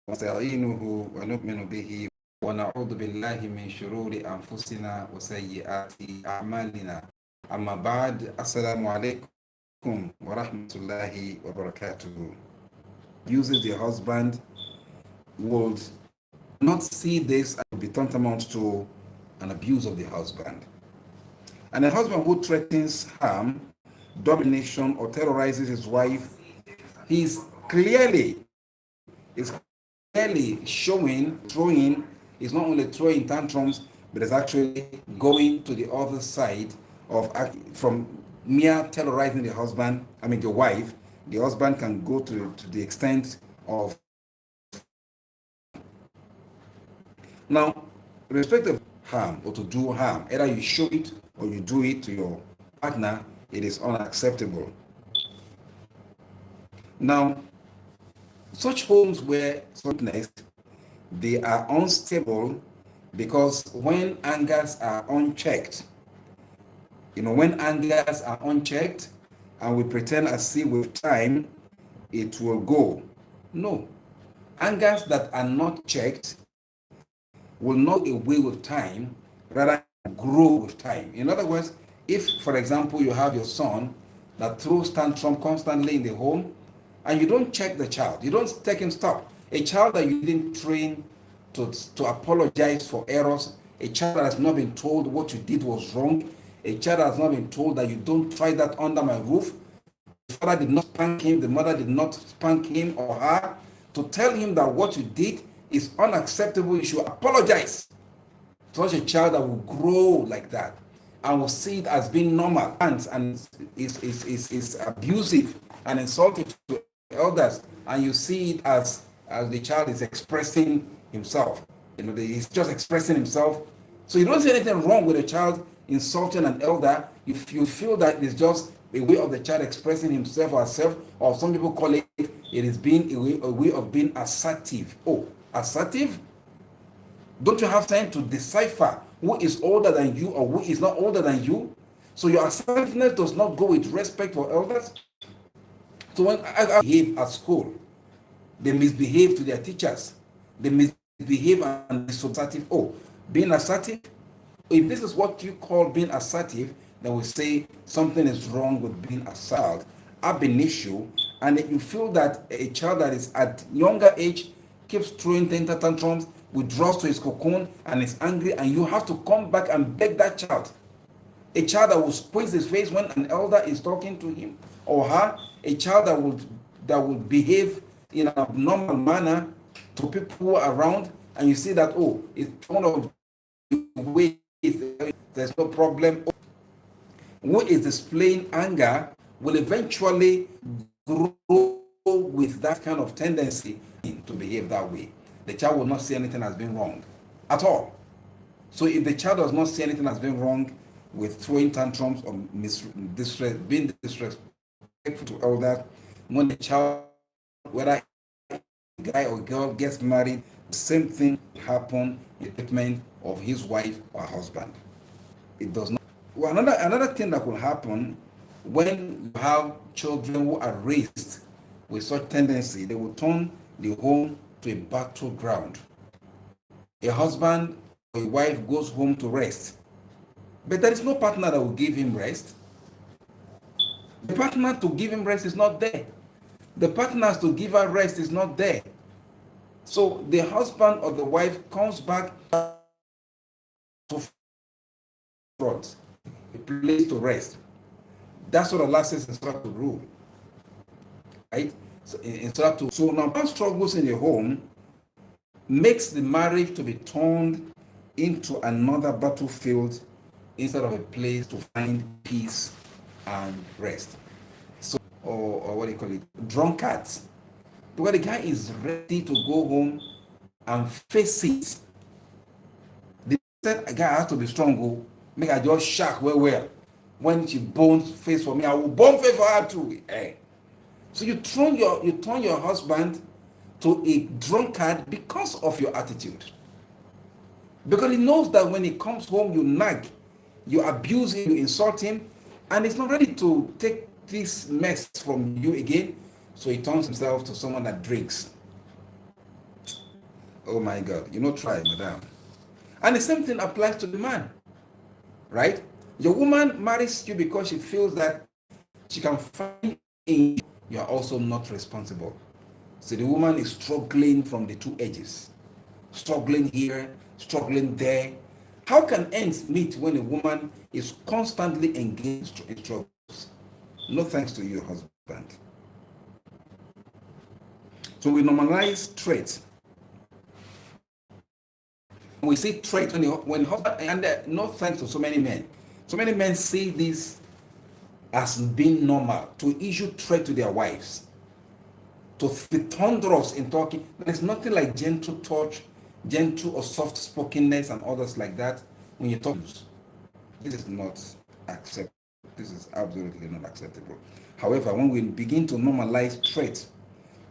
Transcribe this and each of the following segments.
ونستعينه ونؤمن به ونعوذ بالله من شرور أنفسنا وسيئات أعمالنا. أما بعد، السلام عليكم ورحمة الله وبركاته. Uses the husband would not see this and be tantamount to an abuse of the husband. And a husband who threatens harm, domination, or terrorizes his wife, he's clearly is clearly showing, throwing, is not only throwing tantrums, but is actually going to the other side of from mere terrorizing the husband, the wife. The husband can go to the extent of now, respect of harm or to do harm, either you show it or you do it to your partner, it is unacceptable. Now, such homes where softness, they are unstable because when angers are unchecked, when angers are unchecked and we pretend as if with time it will go. No. Angers that are not checked will not go away with time, rather grow with time. In other words, if, for example, you have your son that throws tantrum constantly in the home, and you don't check the child, you don't take him stop. A child that you didn't train to apologize for errors, a child that has not been told what you did was wrong, a child that has not been told that you don't try that under my roof, the father did not spank him, the mother did not spank him or her, to tell him that what you did is unacceptable, you should apologize. Such a child that will grow like that and will see it as being normal and is abusive and insulting to elders, and you see it as the child is expressing himself. He's just expressing himself. So you don't see anything wrong with a child insulting an elder. You feel that it's just a way of the child expressing himself or herself, or some people call it is being a way of being assertive. Oh, assertive? Don't you have time to decipher who is older than you or who is not older than you? So your assertiveness does not go with respect for elders. So when I behave at school, they misbehave to their teachers. They misbehave and be assertive. Oh, being assertive? If this is what you call being assertive, then we say something is wrong with being assertive, ab initio, and you feel that a child that is at younger age keeps throwing tantrums, withdraws to his cocoon and is angry, and you have to come back and beg that child. A child that will squeeze his face when an elder is talking to him or her, a child that will behave in an abnormal manner to people who are around, and you see that, oh, it's one of the ways there's no problem. Who is displaying anger will eventually grow with that kind of tendency to behave that way. The child will not see anything as being wrong at all. So if the child does not see anything as being wrong with throwing tantrums or being disrespectful to elders, when the child, whether guy or girl, gets married, the same thing happen in the treatment of his wife or husband. It does not. Well, another thing that will happen when you have children who are raised with such tendency, they will turn the home to a battleground. A husband or a wife goes home to rest, but there is no partner that will give him rest. The partner to give him rest is not there. The partners to give her rest is not there. So the husband or the wife comes back to front, a place to rest. That's what Allah says in Surah to rule. Right? So now struggles in the home makes the marriage to be turned into another battlefield instead of a place to find peace and rest. So, or what do you call it? Drunkards. Because the guy is ready to go home and face it. The guy has to be strong. Make I just shock well. When she bones face for me, I will bone face for her too. Hey. So you turn your husband to a drunkard because of your attitude. Because he knows that when he comes home, you nag, you abuse him, you insult him, and he's not ready to take this mess from you again. So he turns himself to someone that drinks. Oh my God. Try, madam. And the same thing applies to the man, right? Your woman marries you because she feels that she can find in you are also not responsible. So the woman is struggling from the two edges, struggling here, struggling there. How can ends meet when a woman is constantly engaged in struggles? No thanks to you, husband. So we normalize traits. We see traits when husband, and no thanks to so many men. So many men see this as being normal to issue threat to their wives, to be thunderous in talking. There's nothing like gentle touch, gentle or soft spokenness, and others like that when you talk. This is not acceptable. This is absolutely not acceptable. However, when we begin to normalize threats,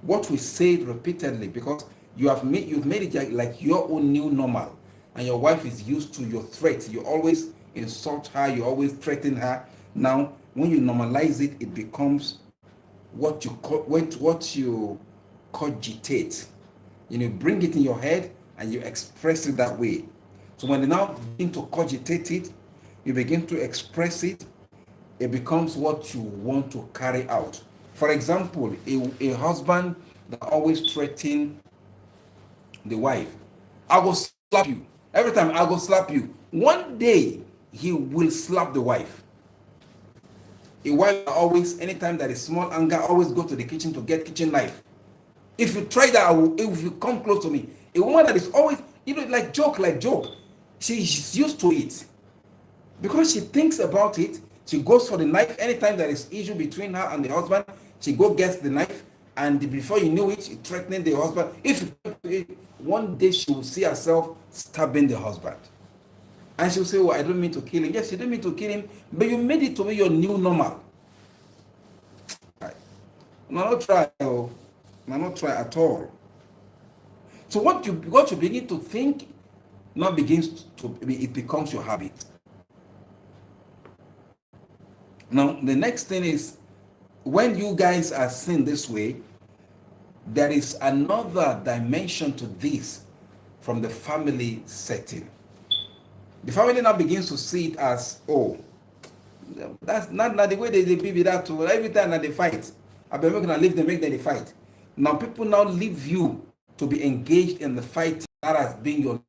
what we say repeatedly, because you've made it like your own new normal, and your wife is used to your threat. You always insult her, you always threaten her. Now when you normalize it, it becomes what you cogitate. Bring it in your head and you express it that way. So when you now begin to cogitate it, you begin to express it, it becomes what you want to carry out. For example, a husband that always threatens the wife, I will slap you. Every time I will slap you. One day he will slap the wife. A wife always, anytime there is small anger, always go to the kitchen to get kitchen knife. If you try that, if you come close to me. A woman that is always, like joke, she's used to it. Because she thinks about it, she goes for the knife. Anytime there is issue between her and the husband, she go gets the knife, and before you know it, she threatening the husband. One day she will see herself stabbing the husband. And she'll say, oh, I don't mean to kill him. Yes, you didn't mean to kill him, but you made it to be your new normal. Right. Not try at all. So what you begin to think now it becomes your habit. Now the next thing is, when you guys are seeing this way, there is another dimension to this from the family setting. The family now begins to see it as, oh, that's not the way they be that too. Every time that they fight, I've been going to leave them, make them they fight. Now people now leave you to be engaged in the fight that has been your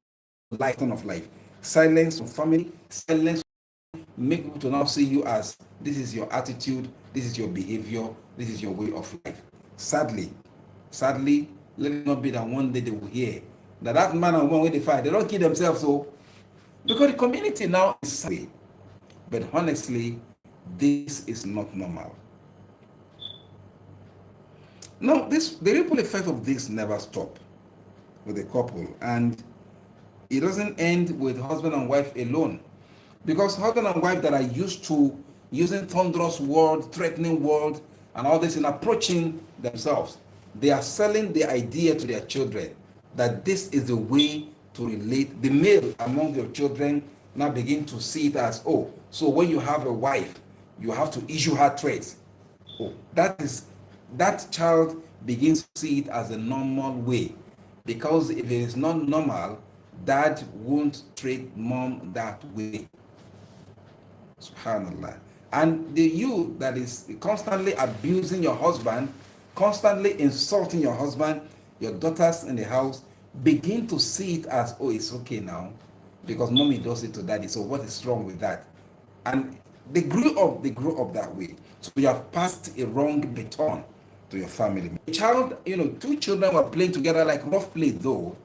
lifetime of life. Silence from family, silence make people to now see you as, this is your attitude, this is your behavior, this is your way of life. Sadly, let it not be that one day they will hear that man and woman when they fight, they don't kill themselves, so because the community now is savvy. But honestly, this is not normal. Now, the ripple effect of this never stop with a couple, and it doesn't end with husband and wife alone. Because husband and wife that are used to using thunderous word, threatening word, and all this in approaching themselves, they are selling the idea to their children that this is the way to relate. The male among your children now begin to see it as, oh, so when you have a wife, you have to issue her threats. Oh, that child begins to see it as a normal way. Because if it is not normal, dad won't treat mom that way. Subhanallah. And you that is constantly abusing your husband, constantly insulting your husband, your daughters in the house begin to see it as, oh, it's okay now because mommy does it to daddy, so what is wrong with that? And they grew up that way. So you have passed a wrong baton to your family. A child, two children were playing together like rough play though,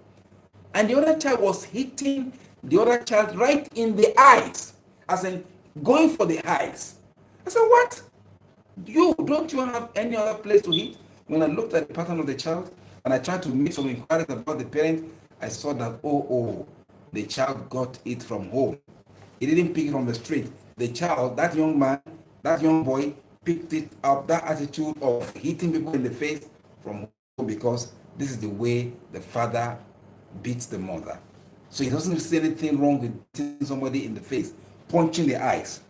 and the other child was hitting the other child right in the eyes, as in going for the eyes. I said, what? Don't you have any other place to hit? When I looked at the pattern of the child and I tried to make some inquiries about the parent, I saw that, oh, the child got it from home. He didn't pick it from the street. The child, that young man, that young boy, picked it up, that attitude of hitting people in the face from home, because this is the way the father beats the mother. So he doesn't see anything wrong with hitting somebody in the face, punching the eyes.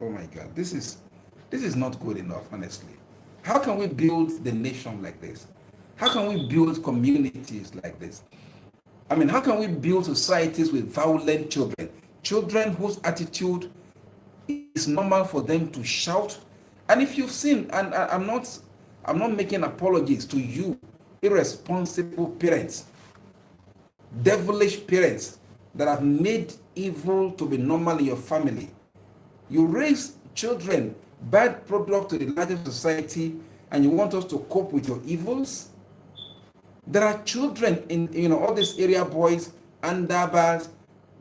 Oh my God, this is not good enough, honestly. How can we build the nation like this? How can we build communities like this? I mean, how can we build societies with violent children? Children whose attitude is normal for them to shout. And if you've seen, and I'm not making apologies to you, irresponsible parents, devilish parents that have made evil to be normal in your family. You raise children, bad product to the larger society, and you want us to cope with your evils? There are children in all these area boys, andabas,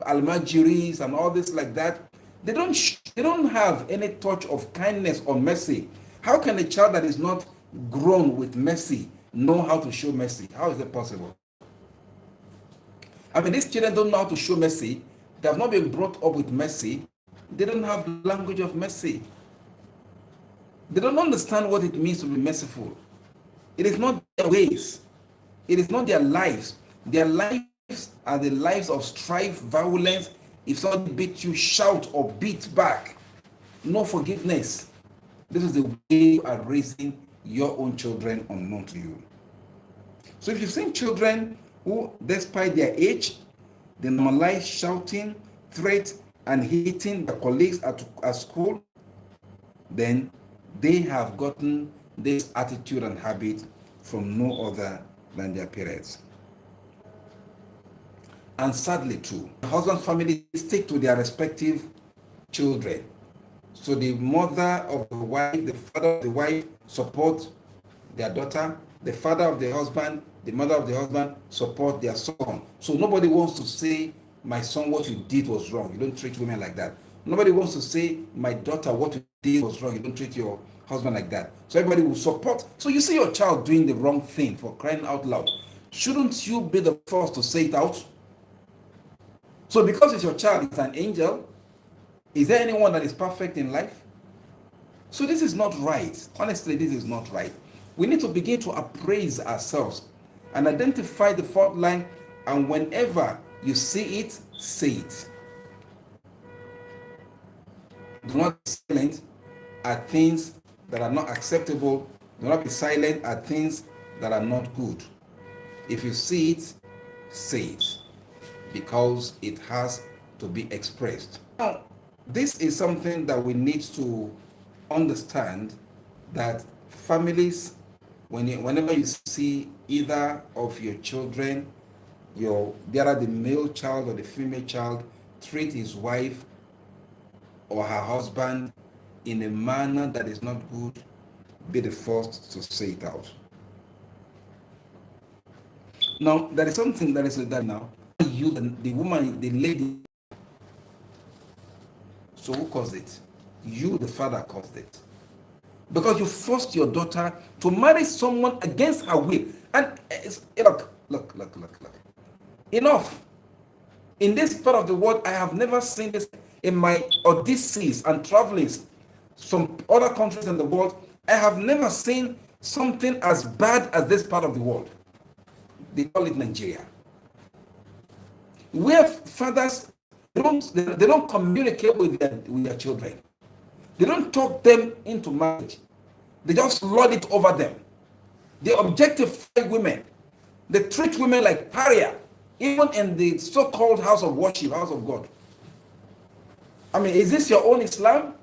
almajiris, and all this like that. They don't have any touch of kindness or mercy. How can a child that is not grown with mercy know how to show mercy? How is it possible? I mean, these children don't know how to show mercy. They have not been brought up with mercy. They don't have language of mercy. They don't understand what it means to be merciful. It is not their ways. It is not their lives. Their lives are the lives of strife, violence. If somebody beats you, shout or beat back. No forgiveness. This is the way you are raising your own children unknown to you. So if you've seen children who, despite their age, they normalize shouting, threat, and hitting their colleagues at school, then they have gotten this attitude and habit from no other than their parents. And sadly too, the husband family stick to their respective children. So the mother of the wife, the father of the wife support their daughter, the father of the husband, the mother of the husband support their son. So nobody wants to say, my son, what you did was wrong. You don't treat women like that. Nobody wants to say, my daughter, what you did was wrong. You don't treat your husband like that. So everybody will support. So you see your child doing the wrong thing, for crying out loud. Shouldn't you be the first to say it out? So because it's your child, it's an angel. Is there anyone that is perfect in life? So this is not right. Honestly, this is not right. We need to begin to appraise ourselves and identify the fault line, and whenever you see it, say it. Do not be silent at things that are not acceptable. Do not be silent at things that are not good. If you see it, say it, because it has to be expressed. Now, this is something that we need to understand, that families, whenever you see either of your children, there the male child or the female child treat his wife or her husband in a manner that is not good, be the first to say it out. Now, there is something that is that now. You, the woman, the lady. So who caused it? You, the father, caused it. Because you forced your daughter to marry someone against her will. And look. Enough. In this part of the world, I have never seen this in my odysseys and travelings from other countries in the world. I have never seen something as bad as this part of the world. They call it Nigeria. Where fathers they don't communicate with their children. They don't talk them into marriage. They just lord it over them. They objectify women. They treat women like pariah, even in the so-called house of worship, house of God. I mean, is this your own Islam?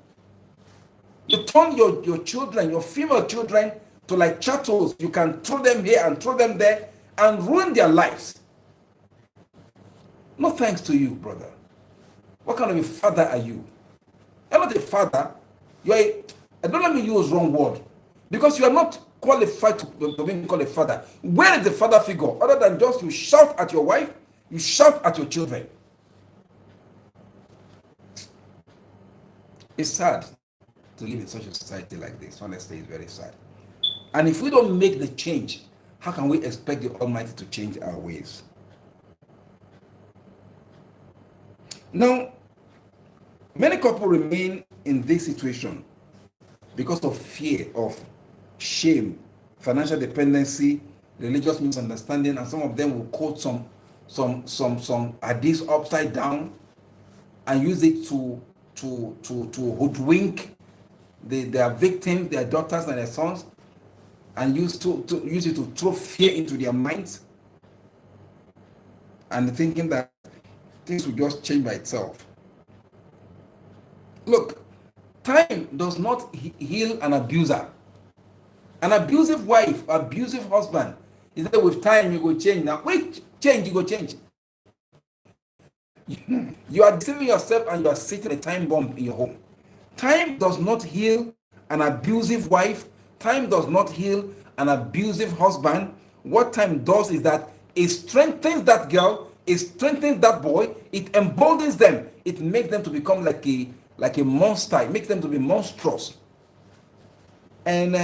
You turn your children, your female children, to like chattels. You can throw them here and throw them there and ruin their lives. No thanks to you, brother. What kind of a father are you? You're not a father. Don't let me use wrong word. Because you are not qualified to be called a father. Where is the father figure? Other than just you shout at your wife, you shout at your children. It's sad to live in such a society like this. Honestly, it's very sad. And if we don't make the change, how can we expect the Almighty to change our ways? Now, many couples remain in this situation because of fear, of shame, financial dependency, religious misunderstanding, and some of them will quote some hadiths upside down and use it to hoodwink their victims, their daughters and their sons. and use it to throw fear into their minds, and thinking that things will just change by itself. Look, time does not heal an abuser. An abusive wife, abusive husband, is that with time you go change. Now, wait, change, you go change. You are deceiving yourself and you are setting a time bomb in your home. Time does not heal an abusive wife. Time does not heal an abusive husband. What time does is that it strengthens that girl, it strengthens that boy, it emboldens them, it makes them to become like a monster, it makes them to be monstrous. And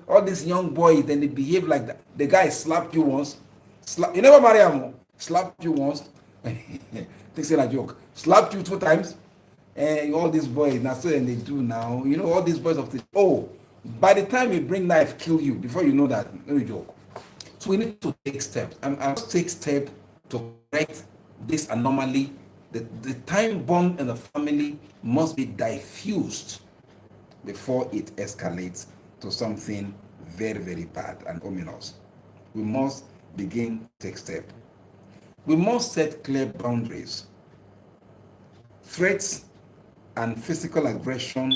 all these young boys, then they behave like that. The guy slapped you once, you never marry him, slapped you once, takes it a joke, slapped you 2 times, and all these boys, now so they do now, all these boys of the, by the time you bring knife, kill you, before you know that, no joke. So we need to take steps. I'm take steps to correct this anomaly. The time bomb in the family must be diffused before it escalates to something very, very bad and ominous. We must begin to take steps. We must set clear boundaries. Threats and physical aggression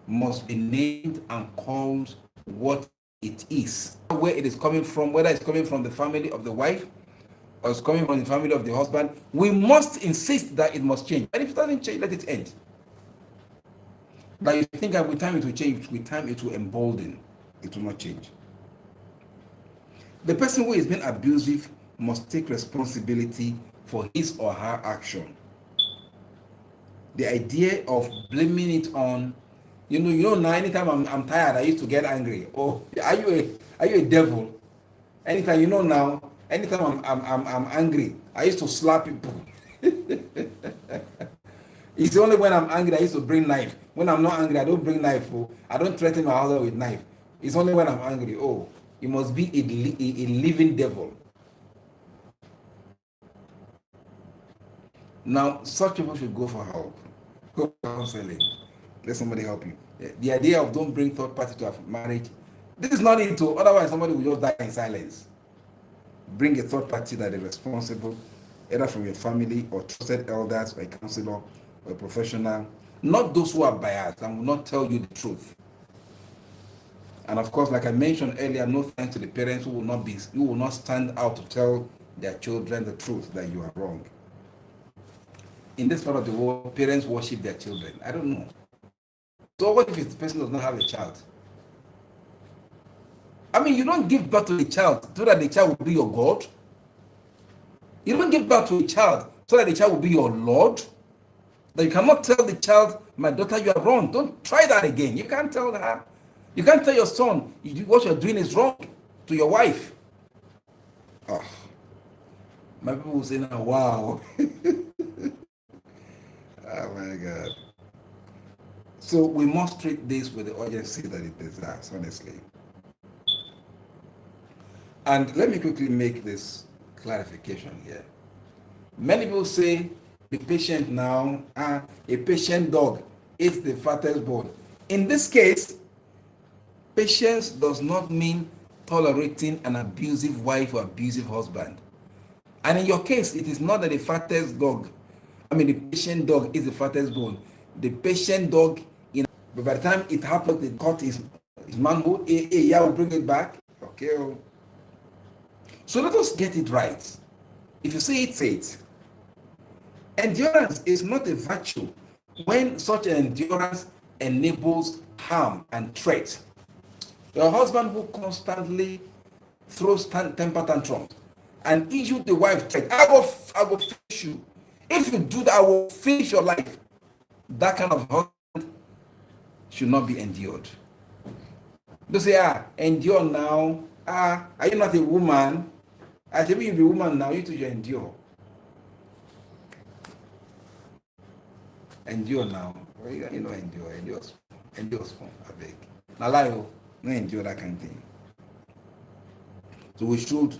must be named and called what it is. Where it is coming from, whether it's coming from the family of the wife or it's coming from the family of the husband, we must insist that it must change. And if it doesn't change, let it end. But you think that with time it will change, with time it will embolden, it will not change. The person who is being abusive must take responsibility for his or her action. The idea of blaming it on, now anytime I'm tired, I used to get angry. Oh, are you a devil? Anytime, now, anytime I'm angry, I used to slap people. It's only when I'm angry I used to bring knife. When I'm not angry, I don't bring knife. I don't threaten my husband with knife. It's only when I'm angry. Oh, it must be a living devil. Now, such people should go for help. Go for counseling. Let somebody help you. The idea of don't bring third party to a marriage, this is not into, otherwise somebody will just die in silence. Bring a third party that is responsible, either from your family or trusted elders or a counselor or a professional, not those who are biased and will not tell you the truth. And of course, like I mentioned earlier, no thanks to the parents who will not stand out to tell their children the truth that you are wrong. In this part of the world, parents worship their children. I don't know. So what if the person does not have a child? I mean, you don't give birth to a child so that the child will be your God. You don't give birth to a child so that the child will be your Lord. That you cannot tell the child, my daughter, you are wrong. Don't try that again. You can't tell her. You can't tell your son, what you're doing is wrong to your wife. Oh, my people will say now, wow. Oh my God. So we must treat this with the urgency that it deserves, honestly. And let me quickly make this clarification here. Many people say, be patient now. A patient dog eats the fattest bone. In this case, patience does not mean tolerating an abusive wife or abusive husband. And in your case, it is not that the patient dog is the fattest bone. The patient dog, but by the time it happens, they cut his manhood. Yeah, we'll bring it back. Okay. So let us get it right. If you say it, say it. Endurance is not a virtue when such an endurance enables harm and threat. Your husband who constantly throws temper tantrums and issue the wife threat, I will finish you. If you do that, I will finish your life. That kind of husband should not be endured. They say, endure now. Are you not a woman? I tell you, be a woman now, you too should endure. Endure now. Well, you know, endure small, I beg. Now, lie, no endure that kind of thing. So we should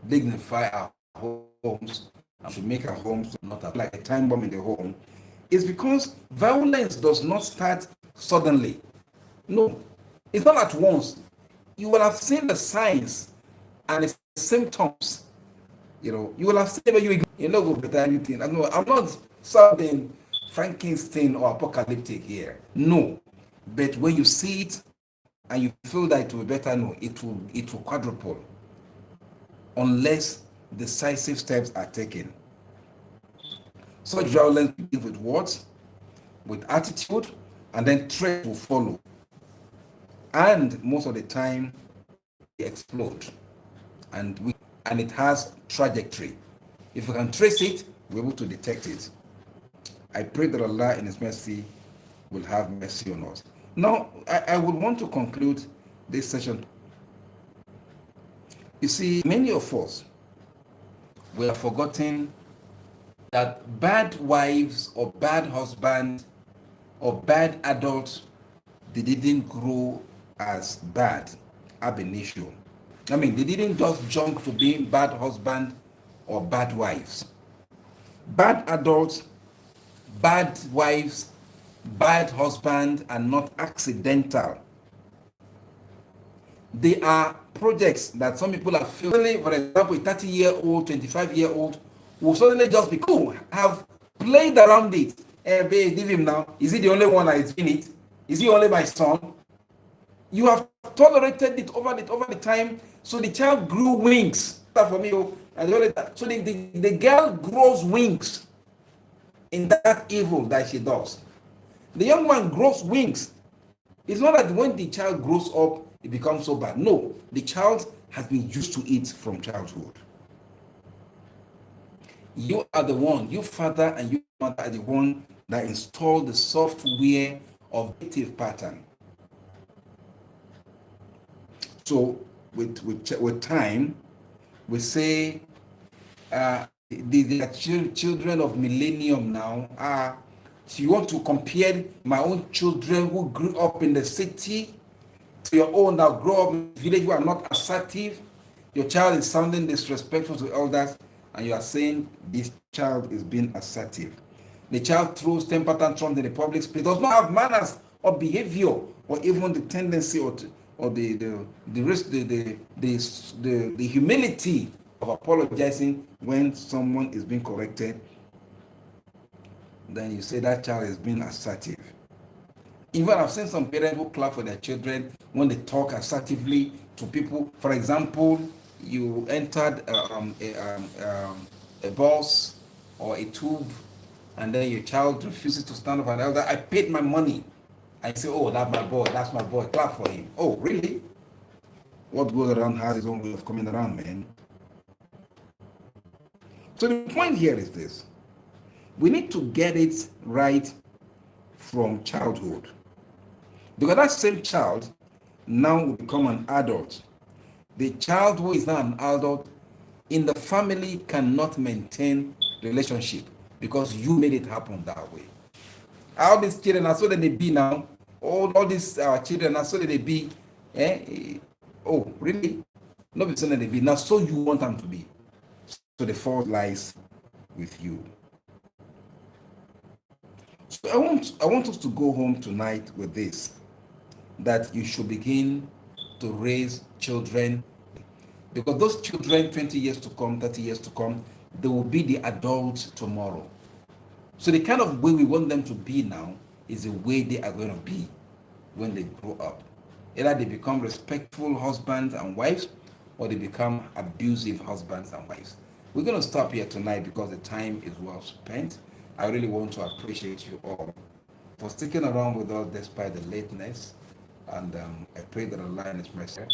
dignify our homes and should make our homes not like a time bomb in the home. It's because violence does not start suddenly. No, it's not at once. you will have seen the signs and the symptoms. You will have seen that you know go better anything. I'm not sounding Frankenstein or apocalyptic here. No. But when you see it and you feel that it will be better, no, it will quadruple unless decisive steps are taken. Such violence begins with words, with attitude, and then threat will follow. And most of the time, they explode. And it has trajectory. If we can trace it, we're able to detect it. I pray that Allah in His mercy will have mercy on us. Now, I would want to conclude this session. You see, many of us, we have forgotten that bad wives or bad husbands or bad adults, they didn't grow as bad ab initio. I mean, they didn't just jump to being bad husband or bad wives. Bad adults, bad wives, bad husband are not accidental. They are projects that some people are feeling. For example, a 30-year-old, 25-year-old will suddenly just be cool, have played around it. Hey, babe, leave him now. Is he the only one that is in it? Is he only my son? You have tolerated it over the time, so the child grew wings. For me, so the girl grows wings in that evil that she does. The young man grows wings. It's not that when the child grows up, it becomes so bad. No, the child has been used to it from childhood. You are the one, you father and you mother are the one that installed the software of native pattern. So with time, we say the children of millennium now are. So you want to compare my own children who grew up in the city to your own that grow up in the village who are not assertive. Your child is sounding disrespectful to elders, and you are saying this child is being assertive. The child throws temper tantrums in the public space, does not have manners or behavior, or even the tendency or the humility of apologizing when someone is being corrected. Then you say that child is being assertive. Even I've seen some parents who clap for their children when they talk assertively to people. For example, you entered a bus or a tube, and then your child refuses to stand up and elder. I paid my money. I say, oh, that's my boy. That's my boy. Clap for him. Oh, really? What goes around has its own way of coming around, man. So the point here is this. We need to get it right from childhood. Because that same child now will become an adult. The child who is now an adult in the family cannot maintain relationship because you made it happen that way. All these children are so that they be now. All these children are so that they be. Oh, really? Not so that they be. Now, so you want them to be. So the fault lies with you. So I want us to go home tonight with this, that you should begin to raise children, because those children 20 years to come, 30 years to come, they will be the adults tomorrow. So the kind of way we want them to be now is the way they are going to be when they grow up. Either they become respectful husbands and wives, or they become abusive husbands and wives. We're going to stop here tonight because the time is well spent. I really want to appreciate you all for sticking around with us despite the lateness. And I pray that Allah in His mercy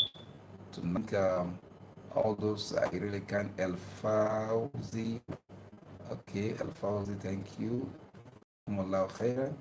to make all those I really can. El Fawzi. Okay, El Fawzi, thank you. Allahu khairan.